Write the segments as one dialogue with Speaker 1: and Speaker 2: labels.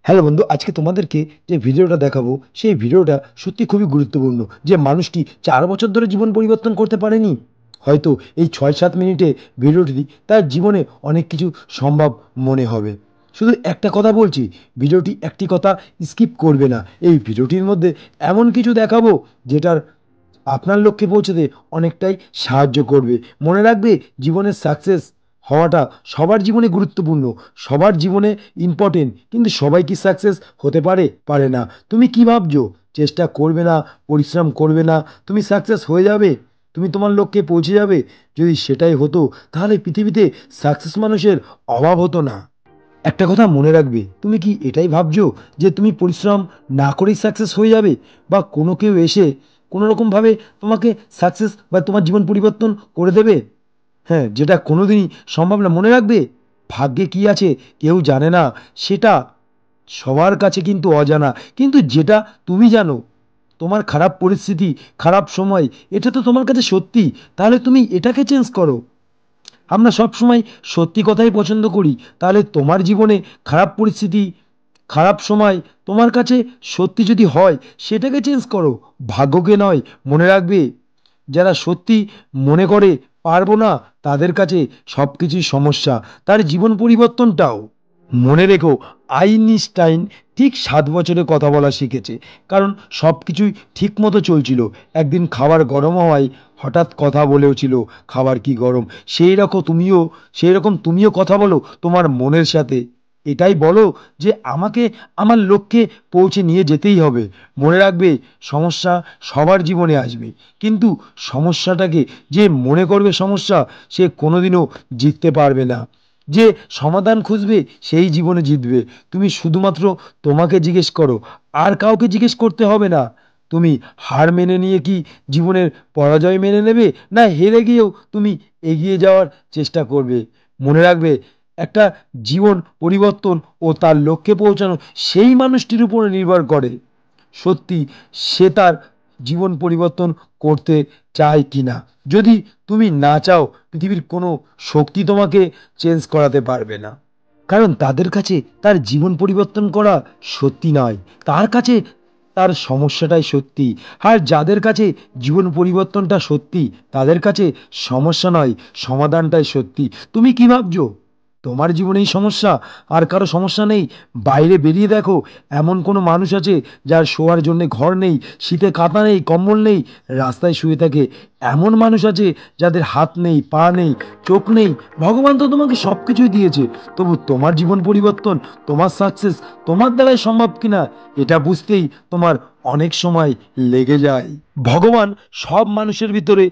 Speaker 1: Hello বন্ধু, আজকে তোমাদেরকে যে ভিডিওটা দেখাবো সেই ভিডিওটা সত্যি খুবই গুরুত্বপূর্ণ। যে মানুষটি 4 বছর ধরে জীবন পরিবর্তন করতে পারেনি, হয়তো এই 6-7 মিনিটে ভিডিওটি তার জীবনে অনেক কিছু সম্ভব মনে হবে। শুধু একটা কথা বলছি, ভিডিওটি একটি কথা স্কিপ করবে না। এই ভিডিওটির মধ্যে এমন কিছু দেখাবো যেটার আপনার লক্ষ্যে পৌঁছতে অনেকটাই সাহায্য করবে। মনে রাখবে, জীবনের সাকসেস হওয়াটা সবার জীবনে গুরুত্বপূর্ণ, সবার জীবনে ইম্পর্টেন্ট, কিন্তু সবাই কি সাকসেস হতে পারে? পারে না। তুমি কি ভাবছো চেষ্টা করবে না, পরিশ্রম করবে না, তুমি সাকসেস হয়ে যাবে, তুমি তোমার লক্ষ্যে পৌঁছে যাবে? যদি সেটাই হতো তাহলে পৃথিবীতে সাকসেস মানুষের অভাব হতো না। একটা কথা মনে রাখবে, তুমি কি এটাই ভাবছো যে তুমি পরিশ্রম না করেই সাকসেস হয়ে যাবে, বা কোনো কেউ এসে কোনো রকমভাবে তোমাকে সাকসেস বা তোমার জীবন পরিবর্তন করে দেবে? হ্যাঁ, যেটা কোনোদিনই সম্ভব না। মনে রাখবে, ভাগ্যে কি আছে কেউ জানে না, সেটা সবার কাছে কিন্তু অজানা। কিন্তু যেটা তুমি জানো, তোমার খারাপ পরিস্থিতি, খারাপ সময়, এটা তো তোমার কাছে সত্যি। তাহলে তুমি এটাকে চেঞ্জ করো। আমরা সবসময় সত্যি কথাই পছন্দ করি। তাহলে তোমার জীবনে খারাপ পরিস্থিতি, খারাপ সময় তোমার কাছে সত্যি যদি হয়, সেটাকে চেঞ্জ করো, ভাগ্যকে নয়। মনে রাখবে, যারা সত্যি মনে করে পারবো না, তাদের কাছে সব কিছুই সমস্যা, তার জীবন পরিবর্তনটাও। মনে রেখো, আইনস্টাইন ঠিক 7 বছরে কথা বলা শিখেছে, কারণ সব কিছুই ঠিক মতো চলছিল। একদিন খাবার গরম হওয়ায় হঠাৎ কথা বলেওছিল, খাবার কি গরম? সেই রকম তুমিও কথা বলো তোমার মনের সাথে। এটাই বলো যে আমাকে আমার লক্ষ্যে পৌঁছে নিয়ে যেতেই হবে। মনে রাখবে, সমস্যা সবার জীবনে আসবে, কিন্তু সমস্যাটাকে যে মনে করবে সমস্যা, সে কোনোদিনও জিততে পারবে না। যে সমাধান খুঁজবে সেই জীবনে জিতবে। তুমি শুধুমাত্র তোমাকে জিজ্ঞেস করো, আর কাউকে জিজ্ঞেস করতে হবে না। তুমি হার মেনে নিয়ে কি জীবনের পরাজয় মেনে নেবে, না হেরে গিয়েও তুমি এগিয়ে যাওয়ার চেষ্টা করবে? মনে রাখবে, একটা জীবন পরিবর্তন ও তার লক্ষ্যে পৌঁছানো সেই মানুষটির উপরে নির্ভর করে সত্যি সে তার জীবন পরিবর্তন করতে চায় কিনা। যদি তুমি না চাও, পৃথিবীর কোনো শক্তি তোমাকে চেঞ্জ করাতে পারবে না। কারণ তাদের কাছে তার জীবন পরিবর্তন করা সত্যি নয়, তার কাছে তার সমস্যাটাই সত্যি। আর যাদের কাছে জীবন পরিবর্তনটা সত্যি, তাদের কাছে সমস্যা নয়, সমাধানটাই সত্যি। তুমি কি ভাবছো তোমার জীবনেই সমস্যা, আর কারো সমস্যা নেই? বাইরে বেরিয়ে দেখো, এমন কোনো মানুষ আছে যার শোয়ার জন্য ঘর নেই, শীতে কাঁথা নেই, কম্বল নেই, রাস্তায় শুয়ে থাকে? এমন মানুষ আছে যাদের হাত নেই, পা নেই, চোখ নেই? ভগবান তো তোমাকে সব কিছুই দিয়েছে, তবু তোমার জীবন পরিবর্তন, তোমার সাকসেস তোমার দ্বারাই সম্ভব কিনা এটা বুঝতেই তোমার অনেক সময় লেগে যায়। ভগবান সব মানুষের ভিতরে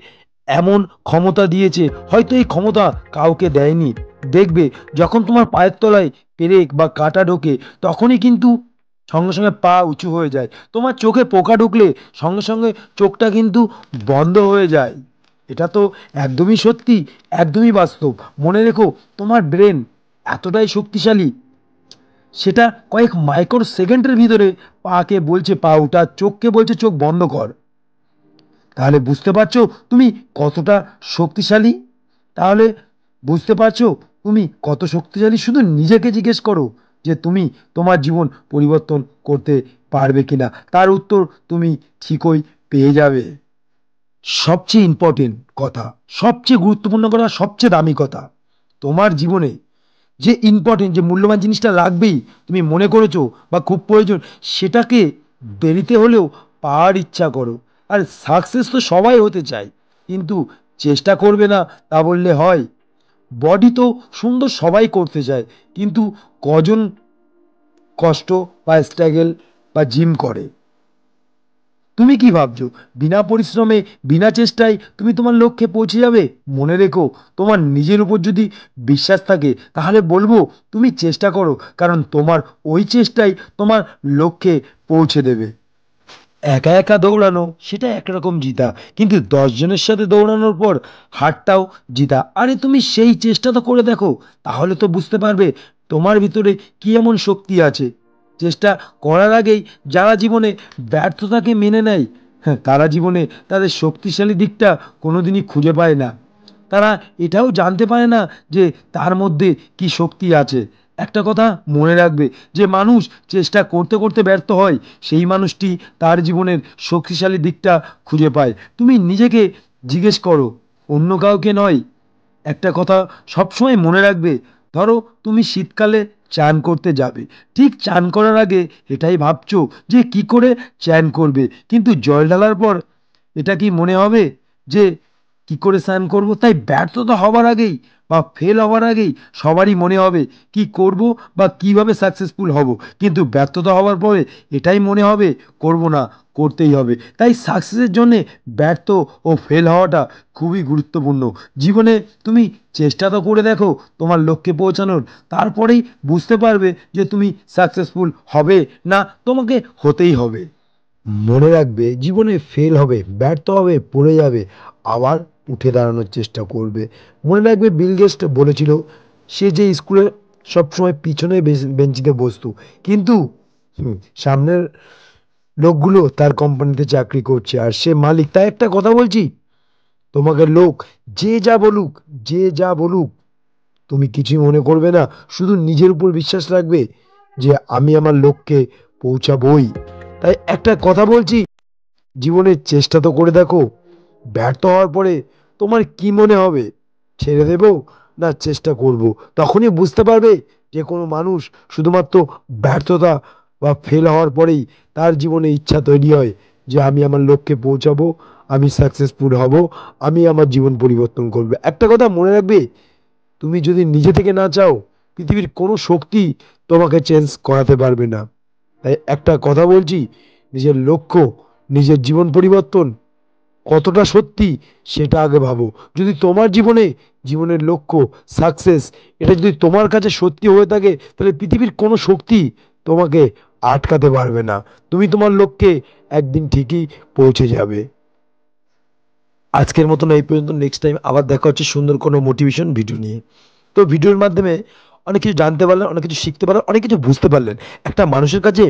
Speaker 1: এমন ক্ষমতা দিয়েছে, হয়তো এই ক্ষমতা কাউকে দেয়নি। দেখবে, যখন তোমার পায়ের তলায় পেরেক বা কাঁটা ঢোকে, তখনই কিন্তু সঙ্গে সঙ্গে পা উঁচু হয়ে যায়। তোমার চোখে পোকা ঢুকলে সঙ্গে সঙ্গে চোখটা কিন্তু বন্ধ হয়ে যায়। এটা তো একদমই সত্যি, একদমই বাস্তব। মনে রেখো, তোমার ব্রেন এতটাই শক্তিশালী, সেটা কয়েক মাইক্রো সেকেন্ডের ভিতরে পাকে বলছে পা উঠা, চোখকে বলছে চোখ বন্ধ কর। তাহলে বুঝতে পারছো তুমি কতটা শক্তিশালী? তাহলে বুঝতে পারছো তুমি কত শক্তিশালী? শুধু নিজেকে জিজ্ঞেস করো যে তুমি তোমার জীবন পরিবর্তন করতে পারবে কিনা, তার উত্তর তুমি ঠিকই পেয়ে যাবে। সবচেয়ে ইম্পর্টেন্ট কথা, সবচেয়ে গুরুত্বপূর্ণ কথা, সবচেয়ে দামি কথা, তোমার জীবনে যে ইম্পর্টেন্ট, যে মূল্যবান জিনিসটা লাগবেই, তুমি মনে করেছো বা খুব প্রয়োজন, সেটাকে দেরিতে হলেও পাওয়ার ইচ্ছা করো। আর সাকসেস তো সবাই হতে চায়, কিন্তু চেষ্টা করবে না তা বললে হয়? বডি তো সুন্দর সবাই করতে চায়, কিন্তু কজন কষ্ট বা স্ট্রাগল বা জিম করে? তুমি কি ভাবছো বিনা পরিশ্রমে, বিনা চেষ্টায় তুমি তোমার লক্ষ্যে পৌঁছে যাবে? মনে রেখো, তোমার নিজের উপর যদি বিশ্বাস থাকে, তাহলে বলবো তুমি চেষ্টা করো, কারণ তোমার ওই চেষ্টাই তোমার লক্ষ্যে পৌঁছে দেবে। একা একা দৌড়ানো সেটা একরকম জিতা, কিন্তু 10 জনের সাথে দৌড়ানোর পর হারটাও জিতা। আরে তুমি সেই চেষ্টা তো করে দেখো, তাহলে তো বুঝতে পারবে তোমার ভিতরে কি এমন শক্তি আছে। চেষ্টা করার আগেই যারা জীবনে ব্যর্থতাকে মেনে নেয়, হ্যাঁ, তারা জীবনে তাদের শক্তিশালী দিকটা কোনোদিনই খুঁজে পায় না। তারা এটাও জানতে পারে না যে তার মধ্যে কি শক্তি আছে। একটা কথা মনে রাখবে, যে মানুষ চেষ্টা করতে করতে ব্যর্থ হয়, সেই মানুষটি তার জীবনের শক্তিশালী দিকটা খুঁজে পায়। তুমি নিজেকে জিজ্ঞেস করো, অন্য কাউকে নয়। একটা কথা সবসময় মনে রাখবে, ধরো তুমি শীতকালে চান করতে যাবে, ঠিক চান করার আগে এটাই ভাবছো যে কি করে চান করবে, কিন্তু জল ঢালার পর এটা কি মনে হবে যে কি করে স্নান করব? তাই ব্যর্থতা হবার আগেই বা ফেল হওয়ার আগেই সবারই মনে হবে কি করব বা কিভাবে সাকসেসফুল হব, কিন্তু ব্যর্থতা হওয়ার পরে এটাই মনে হবে করব না, করতেই হবে। তাই সাকসেসের জন্যে ব্যর্থ ও ফেল হওয়াটা খুবই গুরুত্বপূর্ণ। জীবনে তুমি চেষ্টা তো করে দেখো তোমার লক্ষ্যে পৌঁছানোর, তারপরেই বুঝতে পারবে যে তুমি সাকসেসফুল হবে না তোমাকে হতেই হবে। মনে রাখবে, জীবনে ফেল হবে, ব্যর্থ হবে, পড়ে যাবে, আবার উঠে দাঁড়ানোর চেষ্টা করবে। মনে রাখবে, বিল গেটস বলেছিল সে যে স্কুলে সবসময় পিছনে বেঞ্চিতে বসতো, কিন্তু সামনের লোকগুলো তার কোম্পানিতে চাকরি করছে আর সে মালিক। তাই একটা কথা বলছি তোমাকে, লোক যে যা বলুক, যে যা বলুক, তুমি কিছুই মনে করবে না, শুধু নিজের উপর বিশ্বাস রাখবে যে আমি আমার লক্ষ্যে পৌঁছাবই। তাই একটা কথা বলছি, জীবনের চেষ্টা তো করে দেখো। ব্যর্থ হওয়ার পরে তোমার কি মনে হবে, ছেড়ে দেব না চেষ্টা করব? তখনই বুঝতে পারবে যে কোনো মানুষ শুধুমাত্র ব্যর্থতা বা ফেল হওয়ার পরেই তার জীবনে ইচ্ছা তৈরি হয় যে আমি আমার লক্ষ্যে পৌঁছাবো, আমি সাকসেসফুল হব, আমি আমার জীবন পরিবর্তন করবে। একটা কথা মনে রাখবে, তুমি যদি নিজে থেকে না চাও, পৃথিবীর কোনো শক্তি তোমাকে চেঞ্জ করাতে পারবে না। তাই একটা কথা বলছি, নিজের লক্ষ্য, নিজের জীবন পরিবর্তন কতটা সত্যি সেটা আগে ভাবো। যদি তোমার জীবনের লক্ষ্য, সাকসেস, এটা যদি তোমার কাছে সত্যি হয়ে থাকে, তাহলে পৃথিবীর কোনো শক্তি তোমাকে আটকাতে পারবে না। তুমি তোমার লক্ষ্যে একদিন ঠিকই পৌঁছে যাবে। আজকের মতন এই পর্যন্ত। নেক্সট টাইম আবার দেখা হচ্ছে সুন্দর কোনো মোটিভেশন ভিডিও নিয়ে। তো ভিডিওর মাধ্যমে অনেক কিছু জানতে পারলেন, অনেক কিছু শিখতে পারলেন, অনেক কিছু বুঝতে পারলেন। একটা মানুষের কাছে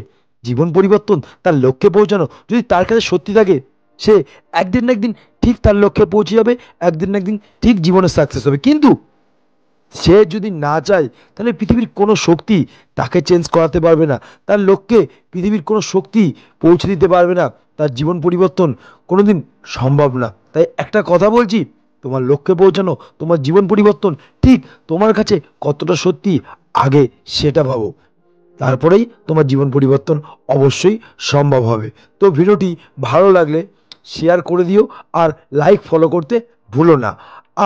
Speaker 1: জীবন পরিবর্তন, তার লক্ষ্যে পৌঁছানো যদি তার কাছে সত্যি থাকে, সে একদিন না একদিন ঠিক তার লক্ষ্যে পৌঁছে যাবে, একদিন না একদিন ঠিক জীবনে সাকসেস হবে। কিন্তু সে যদি না চায়, তাহলে পৃথিবীর কোনো শক্তি তাকে চেঞ্জ করাতে পারবে না। তার লক্ষ্যে পৃথিবীর কোনো শক্তি পৌঁছে দিতে পারবে না। তার জীবন পরিবর্তন কোনোদিন সম্ভব না। তাই একটা কথা বলছি, তোমার লক্ষ্যে পৌঁছানো, তোমার জীবন পরিবর্তন ঠিক তোমার কাছে কতটা সত্যি আগে সেটা ভাবো, তারপরেই তোমার জীবন পরিবর্তন অবশ্যই সম্ভব হবে। তো ভিডিওটি ভালো লাগলে শেয়ার করে দিও, আর লাইক ফলো করতে ভুলো না।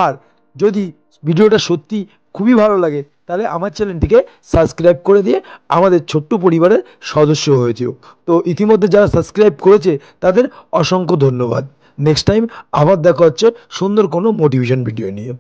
Speaker 1: আর যদি ভিডিওটা সত্যি খুবই ভালো লাগে, তাহলে আমার চ্যানেলটিকে সাবস্ক্রাইব করে দিয়ে আমাদের ছোট্ট পরিবারের সদস্য হয়ে যেও। তো ইতিমধ্যে যারা সাবস্ক্রাইব করেছে তাদের অসংখ্য ধন্যবাদ। নেক্সট টাইম আবার দেখা হচ্ছে সুন্দর কোনো মোটিভেশন ভিডিও নিয়ে।